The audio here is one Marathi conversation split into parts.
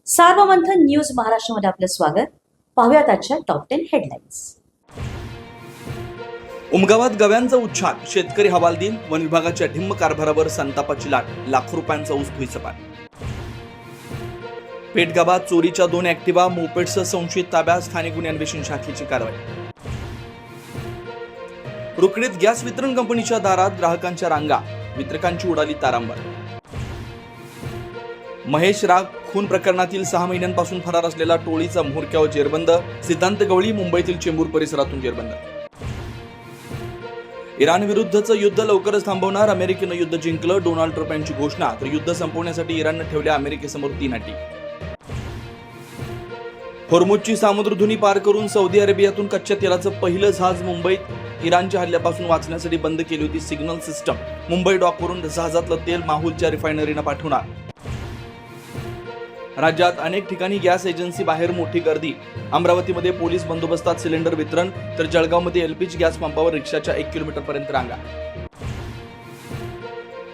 सार्वमंथन न्यूज महाराष्ट्रामध्ये आपलं स्वागत. पाहुयात आजच्या टॉप 10 हेडलाईन्स. उमगावात गव्यांचा उच्छाद, शेतकरी हवालदिल, वन विभागाच्या ढिम्म कारभारावर संतापाची लाट, लाखो रुपयांचा ऊस भुईसपाट. पेठगावात चोरीच्या 2 ऍक्टिवा मोपेडसह संशयित ताब्यात, स्थानिक गुन्हे अन्वेषण शाखेची कारवाई. रुकडीत गॅस वितरण कंपनीच्या दारात ग्राहकांच्या रांगा, वितरकांची उडाली तारांबळ. महेश राग खून प्रकरणातील 6 महिन्यांपासून फरार असलेला टोळीचा म्होरक्यावर जेरबंद, सिद्धांत गवळी मुंबईतील चेंबूर परिसरातून जेरबंद. इराण विरुद्धचं युद्ध लवकरच थांबवणार, अमेरिकेनं युद्ध जिंकलं, डोनाल्ड ट्रम्प यांची घोषणा. तर युद्ध संपवण्यासाठी इराणनं ठेवल्या अमेरिकेसमोर 3 अटी. होर्मुझची सामुद्रधुनी पार करून सौदी अरेबियातून कच्च्या तेलाचं पहिलं जहाज मुंबईत इराणच्या हल्ल्यापासून वाचण्यासाठी बंद केली होती सिग्नल सिस्टम. मुंबई डॉकवरून जहाजातलं तेल माहुलच्या रिफायनरीनं पाठवणार. राज्यात अनेक ठिकाणी गॅस एजन्सी बाहेर मोठी गर्दी. अमरावतीमध्ये पोलीस बंदोबस्तात सिलेंडर वितरण, तर जळगावमध्ये एलपीजी गॅस पंपावर रिक्षाच्या 1 किलोमीटरपर्यंत रांगा.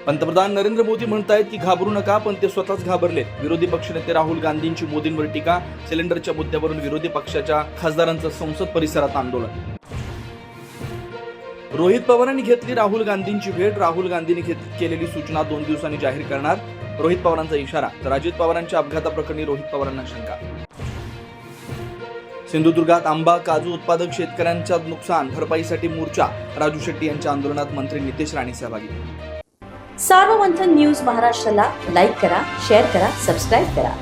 पंतप्रधान नरेंद्र मोदी म्हणतायत की घाबरू नका, पण ते स्वतःच घाबरलेत. विरोधी पक्षनेते राहुल गांधींची मोदींवर टीका, सिलेंडरच्या मुद्द्यावरून विरोधी पक्षाच्या खासदारांचं संसद परिसरात आंदोलन. रोहित पवारांनी घेतली राहुल गांधींची भेट, राहुल गांधींनी केलेली सूचना 2 दिवसांनी जाहीर करणार, रोहित पवारांचा इशारा. तर अजित पवारांच्या अपघाताप्रकरणी रोहित पवारांना शंका. सिंधुदुर्गात आंबा काजू उत्पादक शेतकऱ्यांच्या नुकसान भरपाईसाठी मोर्चा, राजू शेट्टी यांच्या आंदोलनात मंत्री नितेश राणे सहभागी. सार्वमंथन न्यूज महाराष्ट्राला लाईक करा, शेअर करा, सबस्क्राईब करा.